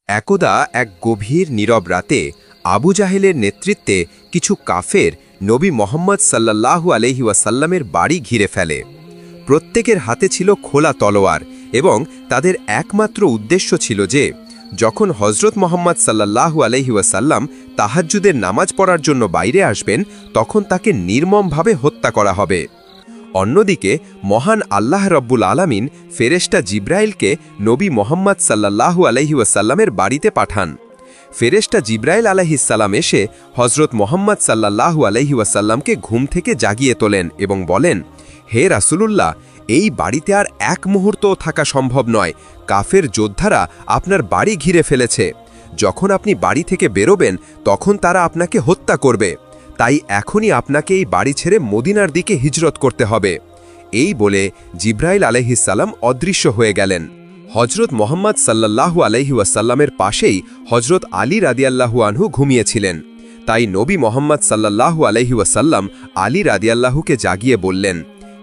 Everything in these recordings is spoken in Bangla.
একদা এক গভীর নীরব রাতে আবু জাহেলের নেতৃত্বে কিছু কাফের নবী মোহাম্মদ সাল্লাল্লাহু আলাইহি ওয়াসাল্লামের বাড়ি ঘিরে ফেলে। প্রত্যেকের হাতে ছিল খোলা তলোয়ার এবং তাদের একমাত্র উদ্দেশ্য ছিল যে যখন হজরত মোহাম্মদ সাল্লাল্লাহু আলাইহি ওয়াসাল্লাম তাহাজ্জুদের নামাজ পড়ার জন্য বাইরে আসবেন তখন তাকে নির্মমভাবে হত্যা করা হবে। অন্যদিকে মহান আল্লাহ রব্বুল আলামিন ফেরেশতা জিব্রাইলকে নবী মোহাম্মদ সাল্লাল্লাহু আলাইহি ওয়াসাল্লামের বাড়িতে পাঠান। ফেরেশতা জিব্রাইল আলাইহিসসালাম এসে হজরত মোহাম্মদ সাল্লাল্লাহু আলাইহি ওয়াসাল্লামকে ঘুম থেকে জাগিয়ে তোলেন এবং বলেন, হে রাসূলুল্লাহ, এই বাড়িতে আর এক মুহূর্তও থাকা সম্ভব নয়। কাফের যোদ্ধারা আপনার বাড়ি ঘিরে ফেলেছে। যখন আপনি বাড়ি থেকে বেরোবেন তখন তারা আপনাকে হত্যা করবে। তাই এখনই আপনাকে এই বাড়ি ছেড়ে মদিনার দিকে হিজরত করতে হবে। এই বলে জিব্রাইল আলাইহিসসালাম অদৃশ্য হয়ে গেলেন। হজরত মোহাম্মদ সাল্লাল্লাহু আলাইহি ওয়াসাল্লামের পাশেই হজরত আলী রাদিয়াল্লাহু আনহু ঘুমিয়েছিলেন। তাই নবী মোহাম্মদ সাল্লাল্লাহু আলাইহি ওয়াসাল্লাম আলী রাদিয়াল্লাহুকে জাগিয়ে বললেন,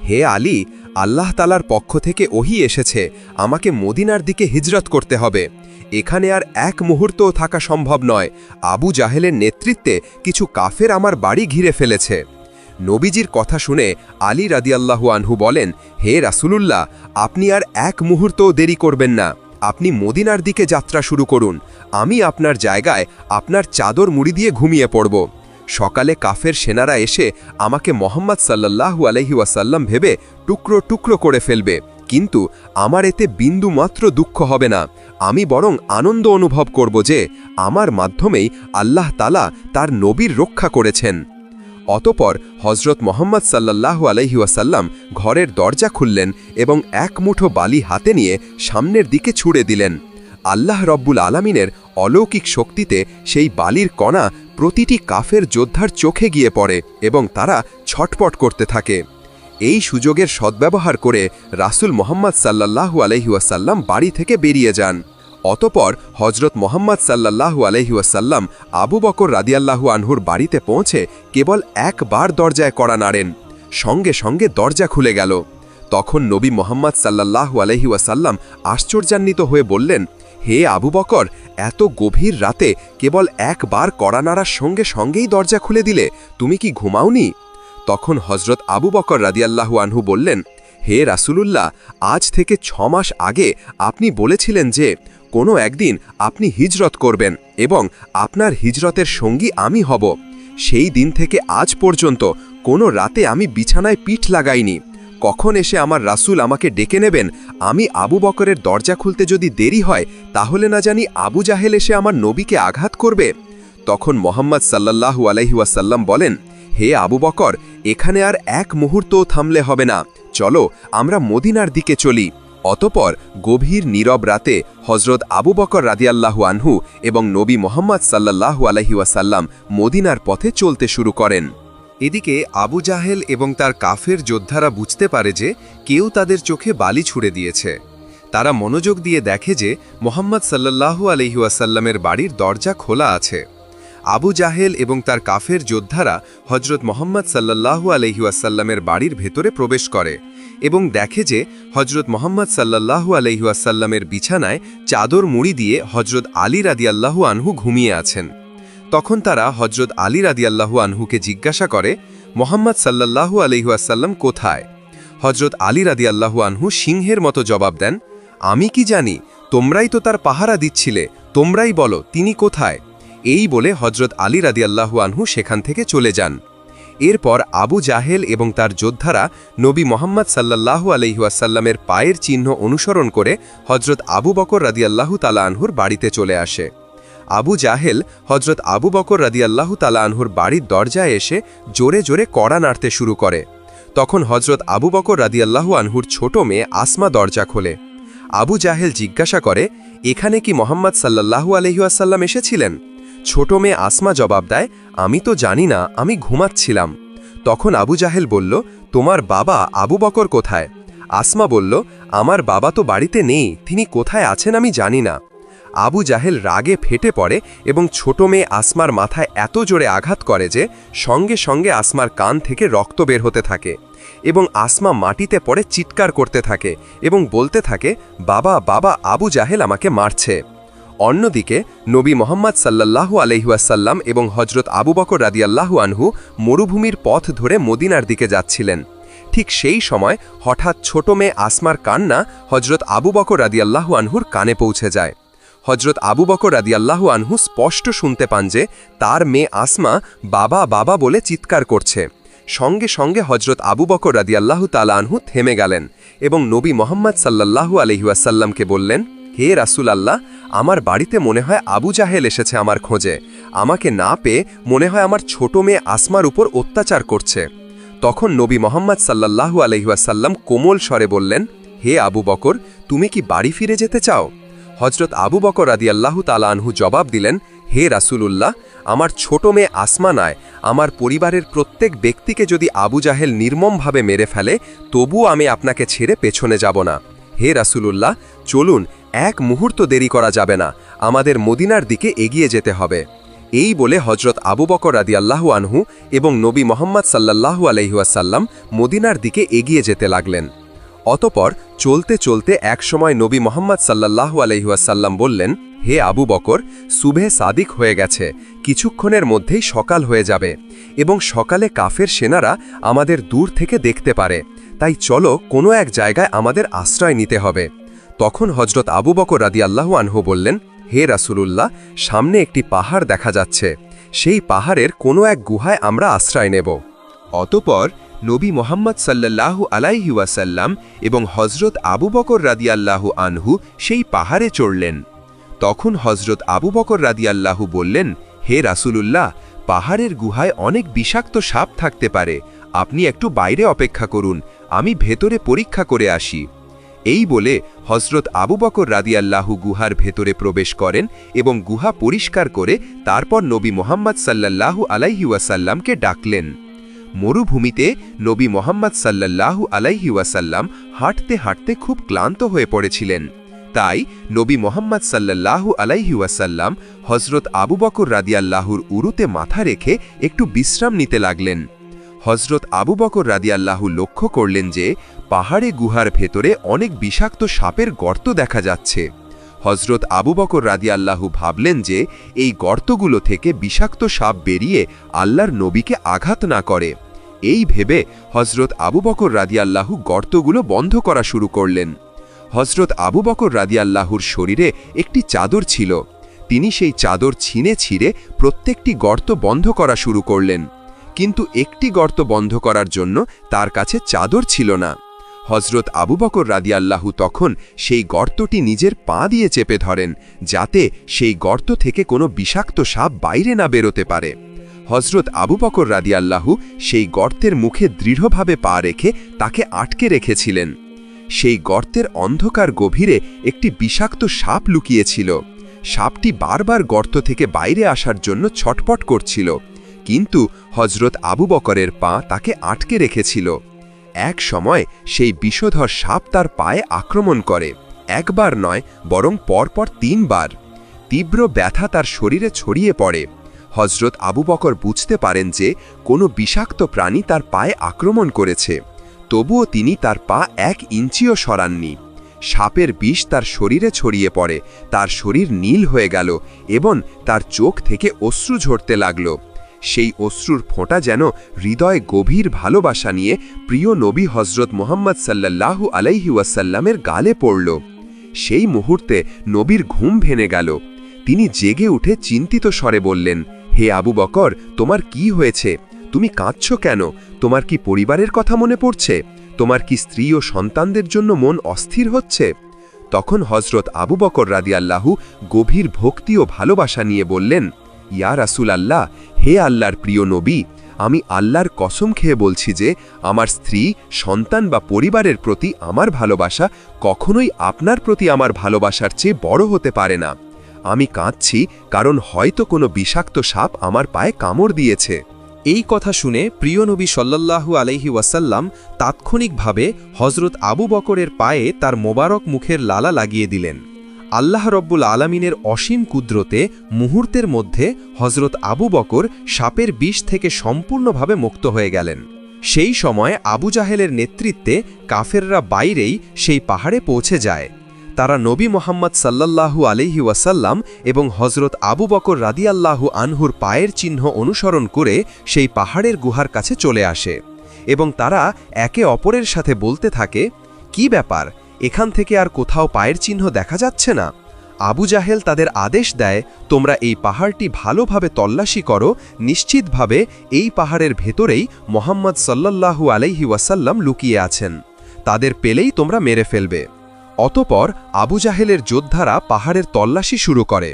হে আলী, আল্লাহ তাআলার পক্ষ থেকে ওহী এসেছে, আমাকে মদিনার দিকে হিজরত করতে হবে। এখানে আর এক মুহূর্তও থাকা সম্ভব নয়। আবু জাহেলের নেতৃত্বে কিছু কাফের আমার বাড়ি ঘিরে ফেলেছে। নবীজির কথা শুনে আলী রাদিয়াল্লাহু আনহু বলেন, হে রাসূলুল্লাহ, আপনি আর এক মুহূর্তও দেরি করবেন না। আপনি মদিনার দিকে যাত্রা শুরু করুন। আমি আপনার জায়গায় আপনার চাদর মুড়ি দিয়ে ঘুমিয়ে পড়ব। সকালে কাফের সেনারা এসে আমাকে মোহাম্মদ সাল্লাল্লাহু আলাইহি ওয়াসাল্লাম ভেবে টুকরো টুকরো করে ফেলবে, কিন্তু আমার এতে বিন্দু মাত্র দুঃখ হবে না। আমি বরং আনন্দ অনুভব করব যে আমার মাধ্যমেই আল্লাহ তাআলা তার নবীর রক্ষা করেছেন। অতপর হজরত মোহাম্মদ সাল্লাল্লাহু আলাইহি ওয়াসাল্লাম ঘরের দরজা খুললেন এবং এক মুঠো বালি হাতে নিয়ে সামনের দিকে ছুঁড়ে দিলেন। আল্লাহ রব্বুল আলামিনের অলৌকিক শক্তিতে সেই বালির কণা প্রতিটি কাফের যোদ্ধার চোখে গিয়ে পড়ে এবং তারা ছটপট করতে থাকে। এই সুযোগের সদ্ব্যবহার করে রাসূল মোহাম্মদ সাল্লাল্লাহু আলাইহি ওয়াসাল্লাম বাড়ি থেকে বেরিয়ে যান। অতপর হজরত মোহাম্মদ সাল্লাল্লাহু আলাইহি ওয়াসাল্লাম আবু বকর রাদিয়াল্লাহু আনহুর বাড়িতে পৌঁছে কেবল একবার দরজায় কড়া নাড়েন, সঙ্গে সঙ্গে দরজা খুলে গেল। তখন নবী মোহাম্মদ সাল্লাল্লাহু আলাইহি ওয়াসাল্লাম আশ্চর্যান্বিত হয়ে বললেন, হে আবু বকর, এত গভীর রাতে কেবল একবার কড়া নাড়ার সঙ্গে সঙ্গেই দরজা খুলে দিলে, তুমি কি ঘুমাওনি? তখন হজরত আবু বকর রাদিয়াল্লাহু আনহু বললেন, হে রাসূলুল্লাহ, আজ থেকে 6 মাস আগে আপনি বলেছিলেন যে কোনো একদিন আপনি হিজরত করবেন এবং আপনার হিজরতের সঙ্গী আমি হব। সেই দিন থেকে আজ পর্যন্ত কোনো রাতে আমি বিছানায় পিঠ লাগাইনি। কখন এসে আমার রাসূল আমাকে ডেকে নেবেন, আমি আবু বকরের দরজা খুলতে যদি দেরি হয় তাহলে না জানি আবু জাহেল এসে আমার নবীকে আঘাত করবে। তখন মোহাম্মদ সাল্লাল্লাহু আলাইহি ওয়াসাল্লাম বলেন, হে আবু বকর, এখানে আর এক মুহূর্তও থামলে হবে না, চলো আমরা মদিনার দিকে চলি। অতপর গভীর নীরব রাতে হজরত আবু বকর রাদিয়াল্লাহু আনহু এবং নবী মোহাম্মদ সাল্লাল্লাহু আলাইহি ওয়াসাল্লাম মদিনার পথে চলতে শুরু করেন। এদিকে আবু জাহেল এবং তার কাফের যোদ্ধারা বুঝতে পারে যে কেউ তাদের চোখে বালি ছুঁড়ে দিয়েছে। তারা মনোযোগ দিয়ে দেখে যে মোহাম্মদ সাল্লাল্লাহু আলাইহি ওয়াসাল্লামের বাড়ির দরজা খোলা আছে। আবু জাহেল এবং তার কাফের যোদ্ধারা হজরত মোহাম্মদ সাল্লাল্লাহু আলাইহি ওয়াসাল্লামের বাড়ির ভেতরে প্রবেশ করে এবং দেখে যে হজরত মোহাম্মদ সাল্লাল্লাহু আলাইহি ওয়াসাল্লামের বিছানায় চাদর মুড়ি দিয়ে হজরত আলী রাদিয়াল্লাহু আনহু ঘুমিয়ে আছেন। তখন তারা হজরত আলী রাদিয়াল্লাহু আনহুকে জিজ্ঞাসা করে, মোহাম্মদ সাল্লাল্লাহু আলাইহি ওয়াসাল্লাম কোথায়? হজরত আলী রাদিয়াল্লাহু আনহু সিংহের মতো জবাব দেন, আমি কি জানি, তোমরাই তো তার পাহারা দিচ্ছিলে, তোমরাই বলো তিনি কোথায়। এই বলে হজরত আলী রাদিয়াল্লাহু আনহু সেখান থেকে চলে যান। এরপর আবু জাহেল এবং তার যোদ্ধারা নবী মোহাম্মদ সাল্লাল্লাহু আলাইহি ওয়াসাল্লামের পায়ের চিহ্ন অনুসরণ করে হজরত আবু বকর রাদিয়াল্লাহু তাআলা আনহুর বাড়িতে চলে আসে। আবু জাহেল হজরত আবু বকর রাদিয়াল্লাহু তাআলা আনহুর বাড়ির দরজায় এসে জোরে জোরে কড়া নাড়তে শুরু করে। তখন হজরত আবু বকর রাদিয়াল্লাহু আনহুর ছোট মেয়ে আসমা দরজা খোলে। আবু জাহেল জিজ্ঞাসা করে, এখানে কি মোহাম্মদ সাল্লাল্লাহু আলাইহি ওয়াসাল্লাম এসেছিলেন? ছোট মেয়ে আসমা জবাব দেয়, আমি তো জানি না, আমি ঘুমাচ্ছিলাম। তখন আবু জাহেল বলল, তোমার বাবা আবু বকর কোথায়? আসমা বলল, আমার বাবা তো বাড়িতে নেই, তিনি কোথায় আছেন আমি জানি না। আবু জাহেল রাগে ফেটে পড়ে এবং ছোট মেয়ে আসমার মাথায় এত জোরে আঘাত করে যে সঙ্গে সঙ্গে আসমার কান থেকে রক্ত বের হতে থাকে এবং আসমা মাটিতে পড়ে চিৎকার করতে থাকে এবং বলতে থাকে, বাবা বাবা, আবু জাহেল আমাকে মারছে। অন্যদিকে নবী মোহাম্মদ সাল্লাল্লাহু আলাইহি ওয়াসাল্লাম এবং হজরত আবু বকর রাদিয়াল্লাহু আনহু মরুভূমির পথ ধরে মদিনার দিকে যাচ্ছিলেন। ঠিক সেই সময় হঠাৎ ছোট মেয়ে আসমার কান্না হজরত আবু বকর রাদিয়াল্লাহু আনহুর কানে পৌঁছে যায়। হজরত আবু বকর রাদিয়াল্লাহু আনহু স্পষ্ট শুনতে পান যে তার মেয়ে আসমা বাবা বাবা বলে চিৎকার করছে। সঙ্গে সঙ্গে হজরত আবু বকর রাদিয়াল্লাহু তাআলা আনহু থেমে গেলেন এবং নবী মোহাম্মদ সাল্লাল্লাহু আলাইহি ওয়াসাল্লামকে বললেন, হে রাসূল আল্লাহ, আমার বাড়িতে মনে হয় আবু জাহেল এসেছে আমার খোঁজে। আমাকে না পেয়ে মনে হয় আমার ছোট মেয়ে আসমার উপর অত্যাচার করছে। তখন নবী মোহাম্মদ সাল্লাল্লাহু আলাইহি ওয়াসাল্লাম কোমল স্বরে বললেন, হে আবু বকর, তুমি কি বাড়ি ফিরে যেতে চাও? হজরত আবু বকর রাদিয়াল্লাহু তাআলা আনহু জবাব দিলেন, হে রাসূলুল্লাহ, আমার ছোট মেয়ে আসমা নয়, আমার পরিবারের প্রত্যেক ব্যক্তিকে যদি আবু জাহেল নির্মমভাবে মেরে ফেলে তবুও আমি আপনাকে ছেড়ে পেছনে যাব না। হে রাসূলুল্লাহ, চলুন, এক মুহূর্ত দেরি করা যাবে না, আমাদের মদিনার দিকে এগিয়ে যেতে হবে। এই বলে হজরত আবু বকর রাদিয়াল্লাহু আনহু এবং নবী মোহাম্মদ সাল্লাল্লাহু আলাইহি ওয়াসাল্লাম মদিনার দিকে এগিয়ে যেতে লাগলেন। অতপর চলতে চলতে একসময় নবী মোহাম্মদ সাল্লাল্লাহু আলাইহি ওয়াসাল্লাম বললেন, হে আবু বকর, সুবহে সাদিক হয়ে গেছে, কিছুক্ষণের মধ্যেই সকাল হয়ে যাবে এবং সকালে কাফের সেনারা আমাদের দূর থেকে দেখতে পারে, তাই চলো কোনো এক জায়গায় আমাদের আশ্রয় নিতে হবে। তখন হজরত আবু বকর রাদিয়াল্লাহু আনহু বললেন, হে রাসূলুল্লাহ, সামনে একটি পাহাড় দেখা যাচ্ছে, সেই পাহাড়ের কোনো এক গুহায় আমরা আশ্রয় নেব। অতপর নবী মোহাম্মদ সাল্লাল্লাহু আলাইহি ওয়াসাল্লাম এবং হজরত আবু বকর রাদিয়াল্লাহু আনহু সেই পাহাড়ে চড়লেন। তখন হজরত আবু বকর রাদিয়াল্লাহু বললেন, হে রাসূলুল্লাহ, পাহাড়ের গুহায় অনেক বিষাক্ত সাপ থাকতে পারে, আপনি একটু বাইরে অপেক্ষা করুন, আমি ভেতরে পরীক্ষা করে আসি। এই বলে হজরত আবু বকর রাদিয়াল্লাহু গুহার ভেতরে প্রবেশ করেন এবং গুহা পরিষ্কার করে তারপর নবী মোহাম্মদ সাল্লাল্লাহু আলাইহি ওয়াসাল্লামকে ডাকলেন। মরুভূমিতে নবী মোহাম্মদ সাল্লাল্লাহু আলাইহি ওয়াসাল্লাম হাঁটতে হাঁটতে খুব ক্লান্ত হয়ে পড়েছিলেন। তাই নবী মোহাম্মদ সাল্লাল্লাহু আলাইহি ওয়াসাল্লাম হজরত আবু বকর রাদিয়াল্লাহুর উরুতে মাথা রেখে একটু বিশ্রাম নিতে লাগলেন। হজরত আবু বকর রাদিয়াল্লাহু লক্ষ্য করলেন যে পাহাড়ে গুহার ভেতরে অনেক বিষাক্ত সাপের গর্ত দেখা যাচ্ছে। হজরত আবু বকর রাদিয়াল্লাহু ভাবলেন যে এই গর্তগুলো থেকে বিষাক্ত সাপ বেরিয়ে আল্লাহর নবীকে আঘাত না করে। এই ভেবে হজরত আবু বকর রাদিয়াল্লাহু গর্তগুলো বন্ধ করা শুরু করলেন। হজরত আবু বকর রাদিয়াল্লাহুর শরীরে একটি চাদর ছিল, তিনি সেই চাদর ছিঁড়ে ছিঁড়ে প্রত্যেকটি গর্ত বন্ধ করা শুরু করলেন, কিন্তু একটি গর্ত বন্ধ করার জন্য তার কাছে চাদর ছিল না। হজরত আবু বকর রাদিয়াল্লাহু তখন সেই গর্তটি নিজের পা দিয়ে চেপে ধরেন, যাতে সেই গর্ত থেকে কোনো বিষাক্ত সাপ বাইরে না বেরোতে পারে। হজরত আবু বকর রাদিয়াল্লাহু সেই গর্তের মুখে দৃঢ়ভাবে পা রেখে তাকে আটকে রেখেছিলেন। সেই গর্তের অন্ধকার গভীরে একটি বিষাক্ত সাপ লুকিয়েছিল। সাপটি বারবার গর্ত থেকে বাইরে আসার জন্য ছটপট করছিল, কিন্তু হজরত আবু বকরের পা তাকে আটকে রেখেছিল। এক সময় সেই বিষধর সাপ তার পায়ে আক্রমণ করে, একবার নয় বরং পরপর 3 বার। তীব্র ব্যথা তার শরীরে ছড়িয়ে পড়ে। হজরত আবু বকর বুঝতে পারেন যে কোনো বিষাক্ত প্রাণী তার পায়ে আক্রমণ করেছে, তবুও তিনি তার পা 1 ইঞ্চিও সরাননি। সাপের বিষ তার শরীরে ছড়িয়ে পড়ে, তার শরীর নীল হয়ে গেল এবং তার চোখ থেকে অশ্রু ঝরতে লাগল। সেই অশ্রুর ফোঁটা যেন হৃদয়ে গভীর ভালোবাসা নিয়ে প্রিয় নবী হজরত মুহাম্মদ সাল্লাল্লাহু আলাইহি ওয়াসাল্লামের গালে পড়ল। সেই মুহূর্তে নবীর ঘুম ভেঙে গেল। তিনি জেগে উঠে চিন্তিত স্বরে বললেন, হে আবু বকর, তোমার কি হয়েছে? তুমি কাঁদছ কেন? তোমার কি পরিবারের কথা মনে পড়ছে? তোমার কি স্ত্রী ও সন্তানদের জন্য মন অস্থির হচ্ছে? তখন হজরত আবু বকর রাদিয়াল্লাহু গভীর ভক্তি ও ভালোবাসা নিয়ে বললেন, ইয়া রাসূল আল্লাহ, হে আল্লাহর প্রিয় নবী, আমি আল্লাহর কসম খেয়ে বলছি যে আমার স্ত্রী, সন্তান বা পরিবারের প্রতি আমার ভালোবাসা কখনোই আপনার প্রতি আমার ভালোবাসার চেয়ে বড় হতে পারে না। আমি কাঁদছি কারণ হয়তো কোনো বিষাক্ত সাপ আমার পায়ে কামড় দিয়েছে। এই কথা শুনে প্রিয় নবী সাল্লাল্লাহু আলাইহি ওয়াসাল্লাম তাৎক্ষণিকভাবে হজরত আবু বকরের পায়ে তার মোবারক মুখের লালা লাগিয়ে দিলেন। আল্লাহ রব্বুল আলামিনের অসীম কুদরতে মুহূর্তের মধ্যে হজরত আবু বকর সাপের বিষ থেকে সম্পূর্ণভাবে মুক্ত হয়ে গেলেন। সেই সময় আবু জাহেলের নেতৃত্বে কাফেররা বাইরেই সেই পাহাড়ে পৌঁছে যায়। তারা নবী মোহাম্মদ সাল্লাল্লাহু আলাইহি ওয়াসাল্লাম এবং হজরত আবু বকর রাদিয়াল্লাহু আনহুর পায়ের চিহ্ন অনুসরণ করে সেই পাহাড়ের গুহার কাছে চলে আসে এবং তারা একে অপরের সাথে বলতে থাকে, কি ব্যাপার, এখান থেকে আর কোথাও পায়ের চিহ্ন দেখা যাচ্ছে না? আবু জাহেল তাদের আদেশ দেয়, তোমরা এই পাহাড়টি ভালোভাবে তল্লাশি করো, নিশ্চিতভাবে এই পাহাড়ের ভেতরেই মোহাম্মদ সাল্লাল্লাহু আলাইহি ওয়াসাল্লাম লুকিয়ে আছেন, তাদের পেলেই তোমরা মেরে ফেলবে। অতপর আবু জাহেলের যোদ্ধারা পাহাড়ের তল্লাশি শুরু করে।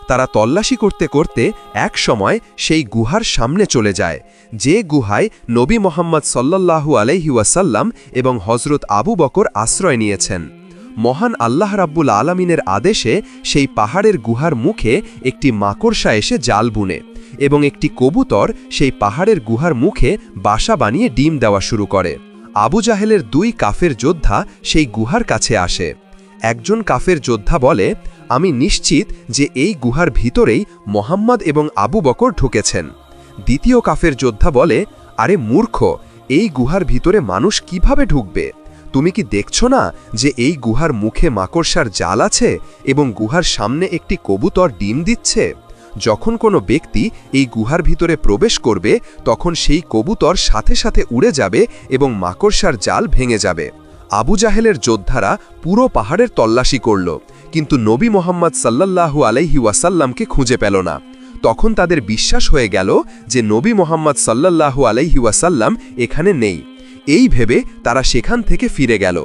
তারা তল্লাশি করতে করতে এক সময় সেই গুহার সামনে চলে যায়, যে গুহায় নবী মোহাম্মদ সাল্লাল্লাহু আলাইহি ওয়াসাল্লাম এবং হজরত আবু বকর আশ্রয় নিয়েছেন। মহান আল্লাহ রাব্বুল আলামিনের আদেশে সেই পাহাড়ের গুহার মুখে একটি মাকড়সা এসে জাল বুনে এবং একটি কবুতর সেই পাহাড়ের গুহার মুখে বাসা বানিয়ে ডিম দেওয়া শুরু করে। আবু জাহেলের 2 কাফের যোদ্ধা সেই গুহার কাছে আসে। একজন কাফের যোদ্ধা বলে, আমি নিশ্চিত যে এই গুহার ভিতরেই মোহাম্মদ এবং আবু বকর ঢুকেছেন। দ্বিতীয় কাফের যোদ্ধা বলে, আরে মূর্খ, এই গুহার ভিতরে মানুষ কিভাবে ঢুকবে? তুমি কি দেখছো না যে এই গুহার মুখে মাকড়সার জাল আছে এবং গুহার সামনে একটি কবুতর ডিম দিচ্ছে? যখন কোনো ব্যক্তি এই গুহার ভিতরে প্রবেশ করবে তখন সেই কবুতর সাথে সাথে উড়ে যাবে এবং মাকড়সার জাল ভেঙে যাবে। আবু জাহেলের যোদ্ধারা পুরো পাহাড়ের তল্লাশি করল, কিন্তু নবী মোহাম্মদ সাল্লাল্লাহু আলাইহি ওয়াসাল্লামকে খুঁজে পেল না। তখন তাদের বিশ্বাস হয়ে গেল যে নবী মোহাম্মদ সাল্লাল্লাহু আলাইহি ওয়াসাল্লাম এখানে নেই। এই ভেবে তারা সেখান থেকে ফিরে গেল।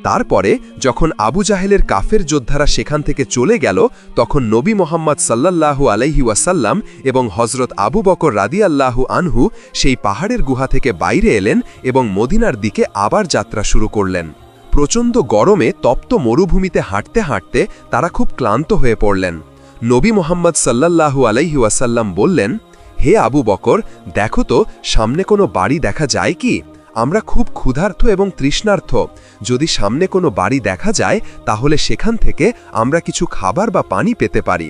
তারপরে যখন আবু জাহেলের কাফের যোদ্ধারা সেখান থেকে চলে গেল, তখন নবী মোহাম্মদ সাল্লাল্লাহু আলাইহি ওয়াসাল্লাম এবং হজরত আবু বকর রাদিয়াল্লাহু আনহু সেই পাহাড়ের গুহা থেকে বাইরে এলেন এবং মদিনার দিকে আবার যাত্রা শুরু করলেন। প্রচণ্ড গরমে তপ্ত মরুভূমিতে হাঁটতে হাঁটতে তারা খুব ক্লান্ত হয়ে পড়লেন। নবী মোহাম্মদ সাল্লাল্লাহু আলাইহি ওয়াসাল্লাম বললেন, হে আবু বকর, দেখো তো সামনে কোনো বাড়ি দেখা যায় কি? আমরা খুব ক্ষুধার্ত এবং তৃষ্ণার্ত। যদি সামনে কোনো বাড়ি দেখা যায় তাহলে সেখান থেকে আমরা কিছু খাবার বা পানি পেতে পারি।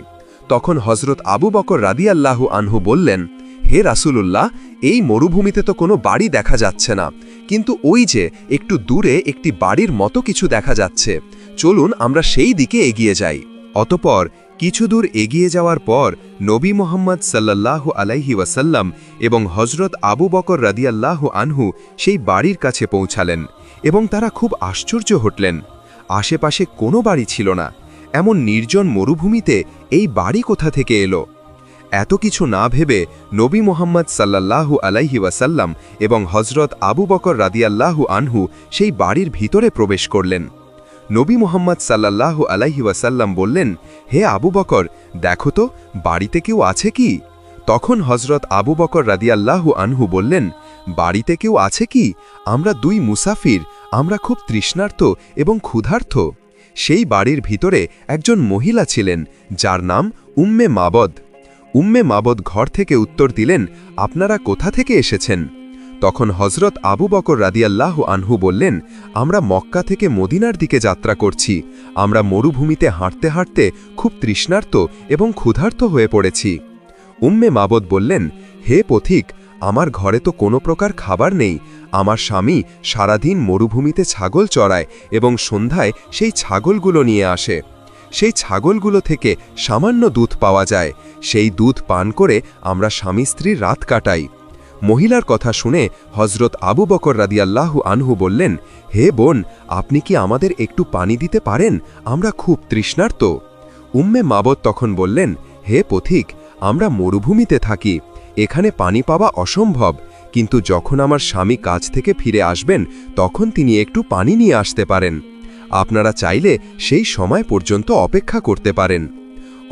তখন হজরত আবু বকর রাদিয়াল্লাহু আনহু বললেন, হে রাসূলুল্লাহ, এই মরুভূমিতে তো কোনো বাড়ি দেখা যাচ্ছে না, কিন্তু ওই যে একটু দূরে একটি বাড়ির মতো কিছু দেখা যাচ্ছে, চলুন আমরা সেই দিকে এগিয়ে যাই। অতপর কিছু দূর এগিয়ে যাওয়ার পর নবী মোহাম্মদ সাল্লাল্লাহু আলাইহি ওয়াসাল্লাম এবং হজরত আবু বকর রাদিয়াল্লাহু আনহু সেই বাড়ির কাছে পৌঁছালেন এবং তারা খুব আশ্চর্য হলেন। আশেপাশে কোনো বাড়ি ছিল না। এমন নির্জন মরুভূমিতে এই বাড়ি কোথা থেকে এলো? এত কিছু না ভেবে নবী মোহাম্মদ সাল্লাল্লাহু আলাইহি ওয়াসাল্লাম এবং হজরত আবু বকর রাদিয়াল্লাহু আনহু সেই বাড়ির ভিতরে প্রবেশ করলেন। নবী মোহাম্মদ সাল্লাল্লাহু আলাইহি ওয়াসাল্লাম বললেন, হে আবু বকর, দেখো তো বাড়িতে কেউ আছে কি? তখন হজরত আবু বকর রাদিয়াল্লাহু আনহু বললেন, বাড়িতে কেউ আছে কি? আমরা 2 মুসাফির, আমরা খুব তৃষ্ণার্ত এবং ক্ষুধার্ত। সেই বাড়ির ভিতরে একজন মহিলা ছিলেন যার নাম উম্মে মাবদ। উম্মে মাবদ ঘর থেকে উত্তর দিলেন, আপনারা কোথা থেকে এসেছেন? তখন হজরত আবু বকর রাদিয়াল্লাহু আনহু বললেন, আমরা মক্কা থেকে মদিনার দিকে যাত্রা করছি। আমরা মরুভূমিতে হাঁটতে হাঁটতে খুব তৃষ্ণার্ত এবং ক্ষুধার্ত হয়ে পড়েছি। উম্মে মাবদ বললেন, হে পথিক, আমার ঘরে তো কোনো প্রকার খাবার নেই। আমার স্বামী সারাদিন মরুভূমিতে ছাগল চড়ায় এবং সন্ধ্যায় সেই ছাগলগুলো নিয়ে আসে। সেই ছাগলগুলো থেকে সামান্য দুধ পাওয়া যায়। সেই দুধ পান করে আমরা স্বামী স্ত্রীর রাত কাটাই। মহিলার কথা শুনে হজরত আবু বকর রাদিয়াল্লাহু আনহু বললেন, হে বোন, আপনি কি আমাদের একটু পানি দিতে পারেন? আমরা খুব তৃষ্ণার্ত। উম্মে মাবদ তখন বললেন, হে পথিক, আমরা মরুভূমিতে থাকি, এখানে পানি পাওয়া অসম্ভব, কিন্তু যখন আমার স্বামী কাজ থেকে ফিরে আসবেন তখন তিনি একটু পানি নিয়ে আসতে পারেন। আপনারা চাইলে সেই সময় পর্যন্ত অপেক্ষা করতে পারেন।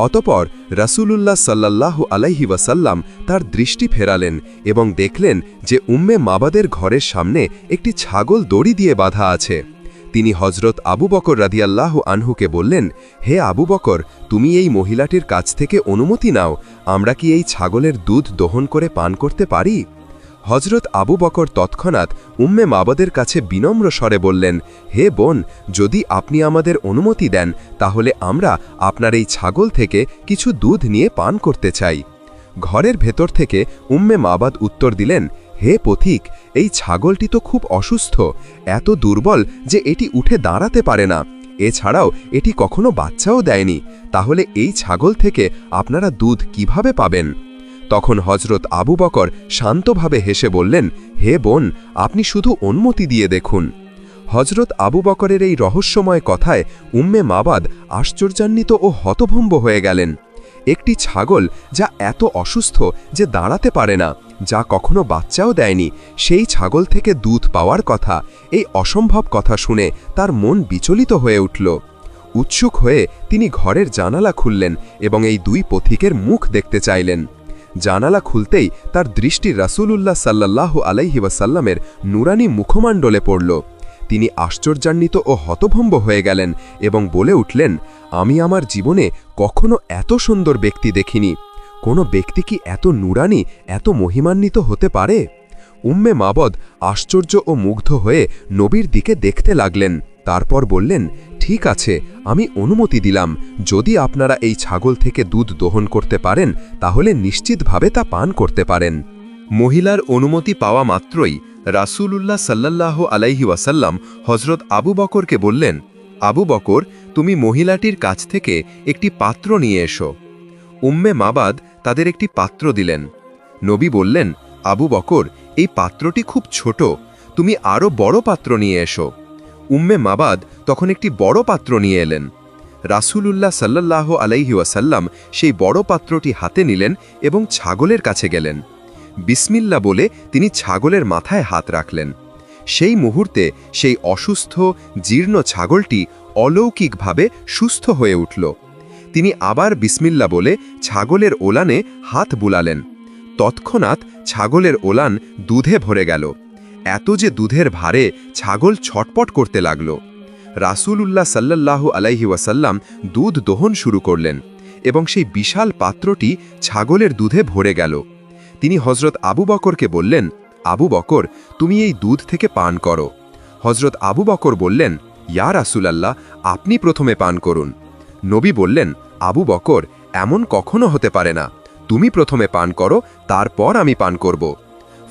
অতপর রাসূলুল্লাহ সাল্লাল্লাহু আলাইহি ওয়াসাল্লাম তার দৃষ্টি ফেরালেন এবং দেখলেন যে উম্মে মাবাদের ঘরের সামনে একটি ছাগল দড়ি দিয়ে বাঁধা আছে। তিনি হজরত আবু বকর রাদিয়াল্লাহু আনহুকে বললেন, হে আবু বকর, তুমি এই মহিলাটির কাছ থেকে অনুমতি নাও, আমরা কি এই ছাগলের দুধ দহন করে পান করতে পারি? হজরত আবু বকর তৎক্ষণাৎ উম্মে মাবাদের কাছে বিনম্র স্বরে বললেন, হে বোন, যদি আপনি আমাদের অনুমতি দেন তাহলে আমরা আপনার এই ছাগল থেকে কিছু দুধ নিয়ে পান করতে চাই। ঘরের ভেতর থেকে উম্মে মাবাদ উত্তর দিলেন, হে পথিক, এই ছাগলটি তো খুব অসুস্থ, এত দুর্বল যে এটি উঠে দাঁড়াতে পারে না। এছাড়াও এটি কখনো বাচ্চাও দেয়নি, তাহলে এই ছাগল থেকে আপনারা দুধ কিভাবে পাবেন? তখন হজরত আবু বকর শান্তভাবে হেসে বললেন, হে বোন, আপনি শুধু অনুমতি দিয়ে দেখুন। হজরত আবু বকরের এই রহস্যময় কথায় উম্মে মাবাদ আশ্চর্যান্বিত ও হতভম্ব হয়ে গেলেন। একটি ছাগল যা এত অসুস্থ যে দাঁড়াতে পারে না, যা কখনো বাচ্চাও দেয়নি, সেই ছাগল থেকে দুধ পাওয়ার কথা, এই অসম্ভব কথা শুনে তার মন বিচলিত হয়ে উঠল। উৎসুক হয়ে তিনি ঘরের জানালা খুললেন এবং এই দুই পথিকের মুখ দেখতে চাইলেন। জানালা খুলতেই তার দৃষ্টি রাসূলুল্লাহ সাল্লাল্লাহু আলাইহি ওয়াসাল্লামের নুরানি মুখমণ্ডলে পড়ল। তিনি আশ্চর্যান্বিত ও হতভম্ব হয়ে গেলেন এবং বলে উঠলেন, আমি আমার জীবনে কখনো এত সুন্দর ব্যক্তি দেখিনি। কোনো ব্যক্তি কি এত নুরানি, এত মহিমান্বিত হতে পারে? উম্মে মাবদ আশ্চর্য ও মুগ্ধ হয়ে নবীর দিকে দেখতে লাগলেন। তারপর বললেন, ঠিক আছে, আমি অনুমতি দিলাম। যদি আপনারা এই ছাগল থেকে দুধ দোহন করতে পারেন তাহলে নিশ্চিতভাবে তা পান করতে পারেন। মহিলার অনুমতি পাওয়া মাত্রই রাসূলুল্লাহ সাল্লাল্লাহু আলাইহি ওয়াসাল্লাম হজরত আবু বকরকে বললেন, আবু বকর, তুমি মহিলাটির কাছ থেকে একটি পাত্র নিয়ে এসো। উম্মে মাবাদ তাদের একটি পাত্র দিলেন। নবী বললেন, আবু বকর, এই পাত্রটি খুব ছোট, তুমি আরও বড় পাত্র নিয়ে এসো। উম্মে মাবাদ তখন একটি বড় পাত্র নিয়ে এলেন। রাসূলুল্লাহ সাল্লাল্লাহু আলাইহি ওয়াসাল্লাম সেই বড় পাত্রটি হাতে নিলেন এবং ছাগলের কাছে গেলেন। বিসমিল্লাহ বলে তিনি ছাগলের মাথায় হাত রাখলেন। সেই মুহূর্তে সেই অসুস্থ জীর্ণ ছাগলটি অলৌকিকভাবে সুস্থ হয়ে উঠল। তিনি আবার বিসমিল্লাহ বলে ছাগলের ওলানে হাত বুলালেন। তৎক্ষণাৎ ছাগলের ওলান দুধে ভরে গেল। এত যে দুধের ভারে ছাগল ছটপট করতে লাগল। রাসূলুল্লাহ সাল্লাল্লাহু আলাইহি ওয়াসাল্লাম দুধ দোহন শুরু করলেন এবং সেই বিশাল পাত্রটি ছাগলের দুধে ভরে গেল। তিনি হজরত আবু বকরকে বললেন, আবু বকর, তুমি এই দুধ থেকে পান করো। হজরত আবু বকর বললেন, ইয়া রাসূলাল্লাহ, আপনি প্রথমে পান করুন। নবী বললেন, আবু বকর, এমন কখনো হতে পারে না, তুমি প্রথমে পান করো, তারপর আমি পান করব।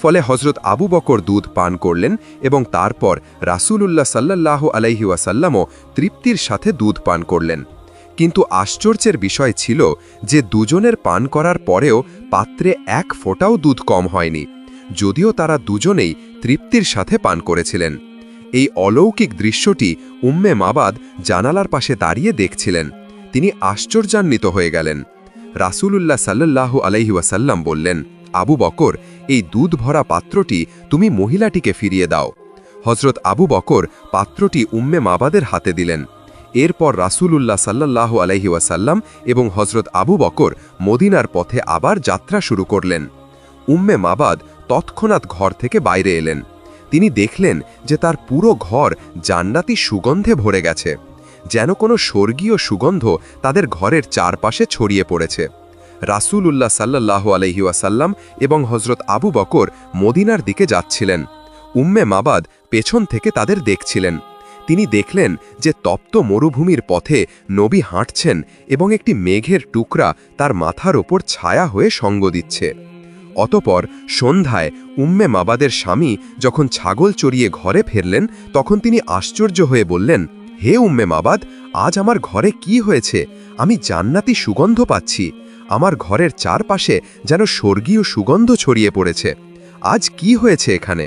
ফলে হজরত আবু বকর দুধ পান করলেন এবং তারপর রাসূলুল্লাহ সাল্লাল্লাহু আলাইহি ওয়াসাল্লামও তৃপ্তির সাথে দুধ পান করলেন। কিন্তু আশ্চর্যের বিষয় ছিল যে দুজনের পান করার পরেও পাত্রে এক ফোঁটাও দুধ কম হয়নি, যদিও তারা দুজনেই তৃপ্তির সাথে পান করেছিলেন। এই অলৌকিক দৃশ্যটি উম্মে মাবাদ জানালার পাশে দাঁড়িয়ে দেখছিলেন। তিনি আশ্চর্যান্বিত হয়ে গেলেন। রাসূলুল্লাহ সাল্লাল্লাহু আলাইহি ওয়াসাল্লাম বললেন, আবু বকর, এই দুধ ভরা পাত্রটি তুমি মহিলাটিকে ফিরিয়ে দাও। হজরত আবু বকর পাত্রটি উম্মে মাবাদের হাতে দিলেন। এরপর রাসূলুল্লাহ সাল্লাল্লাহু আলাইহি ওয়াসাল্লাম এবং হজরত আবু বকর মদিনার পথে আবার যাত্রা শুরু করলেন। উম্মে মাবাদ তৎক্ষণাৎ ঘর থেকে বাইরে এলেন। তিনি দেখলেন যে তার পুরো ঘর জান্নাতি সুগন্ধে ভরে গেছে, যেন কোনো স্বর্গীয় সুগন্ধ তাদের ঘরের চারপাশে ছড়িয়ে পড়েছে। রাসূলুল্লাহ সাল্লাল্লাহু আলাইহি ওয়াসাল্লাম এবং হজরত আবু বকর মদিনার দিকে যাচ্ছিলেন। উম্মে মাবাদ পেছন থেকে তাদের দেখছিলেন। তিনি দেখলেন যে তপ্ত মরুভূমির পথে নবী হাঁটছেন এবং একটি মেঘের টুকরা তার মাথার ওপর ছায়া হয়ে সঙ্গ দিচ্ছে। অতপর সন্ধ্যায় উম্মে মাবাদের স্বামী যখন ছাগল চড়িয়ে ঘরে ফিরলেন, তখন তিনি আশ্চর্য হয়ে বললেন, হে উম্মে মাবাদ, আজ আমার ঘরে কি হয়েছে? আমি জান্নাতি সুগন্ধ পাচ্ছি। আমার ঘরের চারপাশে যেন স্বর্গীয় সুগন্ধ ছড়িয়ে পড়েছে। আজ কি হয়েছে এখানে?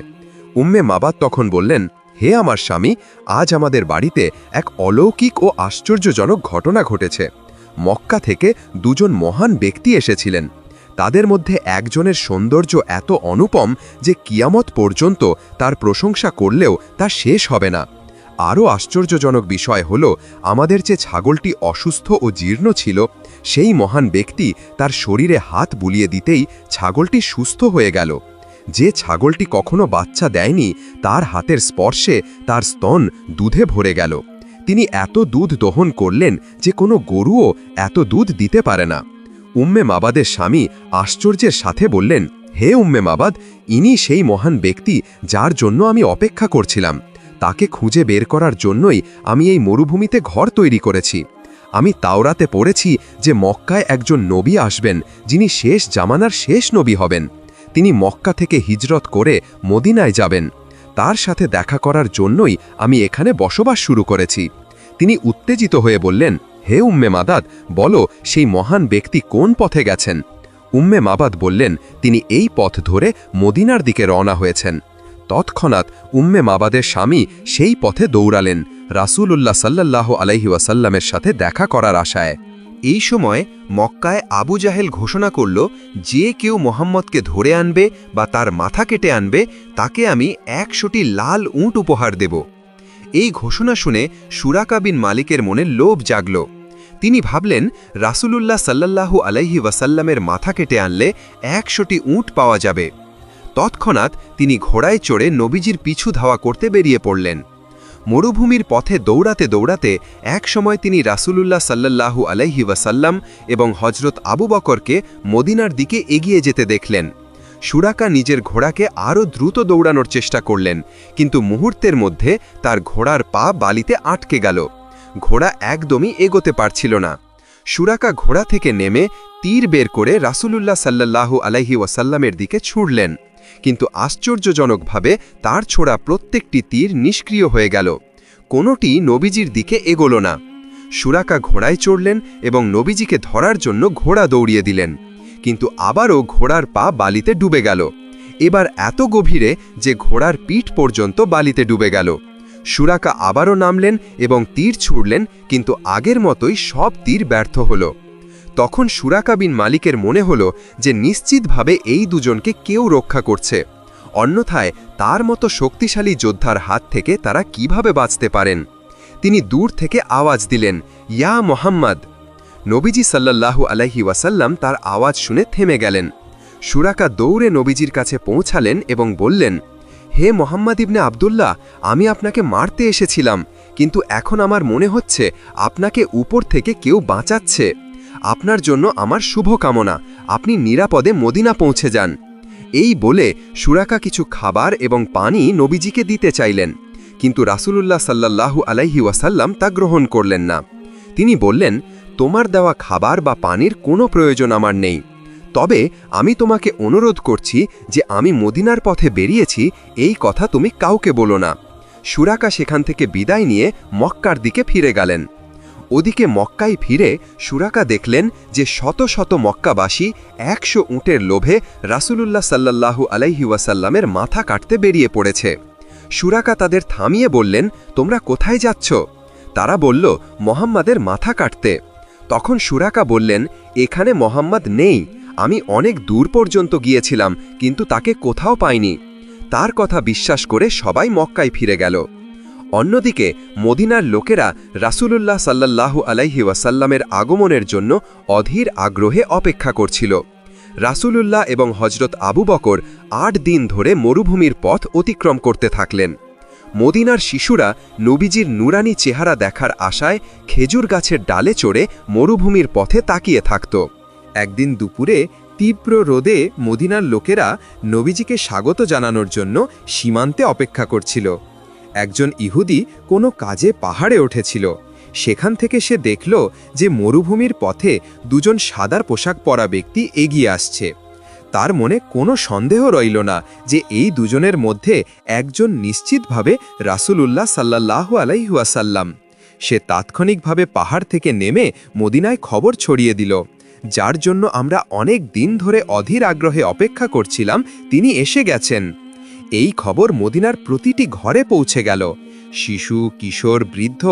উম্মে মাবাদ তখন বললেন, হে আমার স্বামী, আজ আমাদের বাড়িতে এক অলৌকিক ও আশ্চর্যজনক ঘটনা ঘটেছে। মক্কা থেকে দুজন মহান ব্যক্তি এসেছিলেন। তাদের মধ্যে একজনের সৌন্দর্য এত অনুপম যে কিয়ামত পর্যন্ত তার প্রশংসা করলেও তা শেষ হবে না। আরও আশ্চর্যজনক বিষয় হল, আমাদের যে ছাগলটি অসুস্থ ও জীর্ণ ছিল, সেই মহান ব্যক্তি তার শরীরে হাত বুলিয়ে দিতেই ছাগলটি সুস্থ হয়ে গেল। যে ছাগলটি কখনো বাচ্চা দেয়নি, তার হাতের স্পর্শে তার স্তন দুধে ভরে গেল। তিনি এত দুধ দহন করলেন যে কোনো গরুও এত দুধ দিতে পারে না। উম্মে মাবাদের স্বামী আশ্চর্যের সাথে বললেন, হে উম্মে মাবাদ, ইনি সেই মহান ব্যক্তি যার জন্য আমি অপেক্ষা করছিলাম। তাকে খুঁজে বের করার জন্যই আমি এই মরুভূমিতে ঘর তৈরি করেছি। আমি তাওরাতে পড়েছি যে মক্কায় একজন নবী আসবেন, যিনি শেষ জামানার শেষ নবী হবেন। তিনি মক্কা থেকে হিজরত করে মদিনায় যাবেন। তার সাথে দেখা করার জন্যই আমি এখানে বসবাস শুরু করেছি। তিনি উত্তেজিত হয়ে বললেন, হে উম্মে মাদাদ, বলো সেই মহান ব্যক্তি কোন পথে গেছেন? উম্মে মাবাদ বললেন, তিনি এই পথ ধরে মদিনার দিকে রওনা হয়েছেন। তৎক্ষণাৎ উম্মে মাবাদের স্বামী সেই পথে দৌড়ালেন রাসূলুল্লাহ সাল্লাল্লাহু আলাইহি ওয়াসাল্লামের সাথে দেখা করার আশায়। এই সময় মক্কায় আবু জাহেল ঘোষণা করল, যে কেউ মোহাম্মদকে ধরে আনবে বা তার মাথা কেটে আনবে তাকে আমি 100টি লাল উট উপহার দেব। এই ঘোষণা শুনে সুরাকা বিন মালিকের মনে লোভ জাগল। তিনি ভাবলেন, রাসূলুল্লাহ সাল্লাল্লাহু আলাইহি ওয়াসাল্লামের মাথা কেটে আনলে 100টি উট পাওয়া যাবে। তৎক্ষণাৎ তিনি ঘোড়ায় চড়ে নবীজির পিছু ধাওয়া করতে বেরিয়ে পড়লেন। মরুভূমির পথে দৌড়াতে দৌড়াতে এক সময় তিনি রাসূলুল্লাহ সাল্লাল্লাহু আলাইহি ওয়াসাল্লাম এবং হযরত আবু বকরকে মদিনার দিকে এগিয়ে যেতে দেখলেন। সুরাকা নিজের ঘোড়াকে আরও দ্রুত দৌড়ানোর চেষ্টা করলেন, কিন্তু মুহূর্তের মধ্যে তার ঘোড়ার পা বালিতে আটকে গেল। ঘোড়া একদমই এগোতে পারছিল না। সুরাকা ঘোড়া থেকে নেমে তীর বের করে রাসূলুল্লাহ সাল্লাল্লাহু আলাইহি ওয়াসাল্লামের দিকে ছুড়লেন, কিন্তু আশ্চর্যজনকভাবে তার ছোড়া প্রত্যেকটি তীর নিষ্ক্রিয় হয়ে গেল। কোনোটি নবীজির দিকে এগোল না। সুরাকা ঘোড়ায় চড়লেন এবং নবীজিকে ধরার জন্য ঘোড়া দৌড়িয়ে দিলেন, কিন্তু আবারও ঘোড়ার পা বালিতে ডুবে গেল। এবার এত গভীরে যে ঘোড়ার পিঠ পর্যন্ত বালিতে ডুবে গেল। সুরাকা আবারও নামলেন এবং তীর ছুড়লেন, কিন্তু আগের মতোই সব তীর ব্যর্থ হল। তখন সুরাকা বিন মালিকের মনে হল যে নিশ্চিতভাবে এই দুজনকে কেউ রক্ষা করছে, অন্যথায় তার মতো শক্তিশালী যোদ্ধার হাত থেকে তারা কিভাবে বাঁচতে পারেন। তিনি দূর থেকে আওয়াজ দিলেন, ইয়া মোহাম্মদ। নবীজি সাল্লাল্লাহু আলাইহি ওয়াসাল্লাম তার আওয়াজ শুনে থেমে গেলেন। সুরাকা দৌড়ে নবীজির কাছে পৌঁছালেন এবং বললেন, হে মোহাম্মদ ইবনে আবদুল্লাহ, আমি আপনাকে মারতে এসেছিলাম, কিন্তু এখন আমার মনে হচ্ছে আপনাকে উপর থেকে কেউ বাঁচাচ্ছে। আপনার জন্য আমার শুভকামনা, আপনি নিরাপদে মদিনা পৌঁছে যান। এই বলে সুরাকা কিছু খাবার এবং পানি নবীজিকে দিতে চাইলেন, কিন্তু রাসূলুল্লাহ সাল্লাল্লাহু আলাইহি ওয়াসাল্লাম তা গ্রহণ করলেন না। তিনি বললেন, তোমার দেওয়া খাবার বা পানির কোনো প্রয়োজন আমার নেই, তবে আমি তোমাকে অনুরোধ করছি যে আমি মদিনার পথে বেরিয়েছি এই কথা তুমি কাউকে বলো না। সুরাকা সেখান থেকে বিদায় নিয়ে মক্কার দিকে ফিরে গেলেন। ওদিকে মক্কায় ফিরে সুরাকা দেখলেন যে শত শত মক্কাবাসী 100 উটের লোভে রাসূলুল্লাহ সাল্লাল্লাহু আলাইহি ওয়াসাল্লামের মাথা কাটতে বেরিয়ে পড়েছে। সুরাকা তাদের থামিয়ে বললেন, তোমরা কোথায় যাচ্ছ? তারা বলল, মোহাম্মদের মাথা কাটতে। তখন সুরাকা বললেন, এখানে মোহাম্মদ নেই, আমি অনেক দূর পর্যন্ত গিয়েছিলাম, কিন্তু তাকে কোথাও পাইনি। তার কথা বিশ্বাস করে সবাই মক্কায় ফিরে গেল। অন্যদিকে মদিনার লোকেরা রাসূলুল্লাহ সাল্লাল্লাহু আলাইহি ওয়াসাল্লামের আগমনের জন্য অধীর আগ্রহে অপেক্ষা করছিল। রাসূলুল্লাহ এবং হযরত আবু বকর 8 দিন ধরে মরুভূমির পথ অতিক্রম করতে থাকলেন। মদিনার শিশুরা নবীজির নুরানি চেহারা দেখার আশায় খেজুর গাছের ডালে চড়ে মরুভূমির পথে তাকিয়ে থাকত। একদিন দুপুরে তীব্র রোদে মদিনার লোকেরা নবীজিকে স্বাগত জানানোর জন্য সীমান্তে অপেক্ষা করছিল। একজন ইহুদি কোনো কাজে পাহাড়ে উঠেছিল। সেখান থেকে সে দেখল যে মরুভূমির পথে দুজন সাদার পোশাক পরা ব্যক্তি এগিয়ে আসছে। তার মনে কোনো সন্দেহ রইল না যে এই দুজনের মধ্যে একজন নিশ্চিতভাবে রাসূলুল্লাহ সাল্লাল্লাহু আলাইহি ওয়াসাল্লাম। সে তাৎক্ষণিকভাবে পাহাড় থেকে নেমে মদিনায় খবর ছড়িয়ে দিল, যার জন্য আমরা অনেক দিন ধরে অধীর আগ্রহে অপেক্ষা করছিলাম, তিনি এসে গেছেন। এই খবর মদিনার প্রতিটি ঘরে পৌঁছে গেল। শিশু, কিশোর, বৃদ্ধ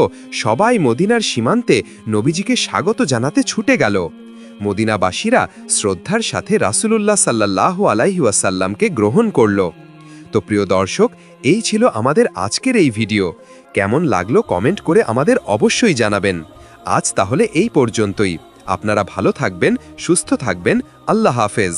সবাই মদিনার সীমান্তে নবীজিকে স্বাগত জানাতে ছুটে গেল। মদিনাবাসীরা শ্রদ্ধার সাথে রাসূলুল্লাহ সাল্লাল্লাহু আলাইহি ওয়াসাল্লামকে গ্রহণ করল। তো প্রিয় দর্শক, এই ছিল আমাদের আজকের এই ভিডিও। কেমন লাগলো কমেন্ট করে আমাদের অবশ্যই জানাবেন। আজ তাহলে এই পর্যন্তই। আপনারা ভালো থাকবেন, সুস্থ থাকবেন। আল্লাহ হাফেজ।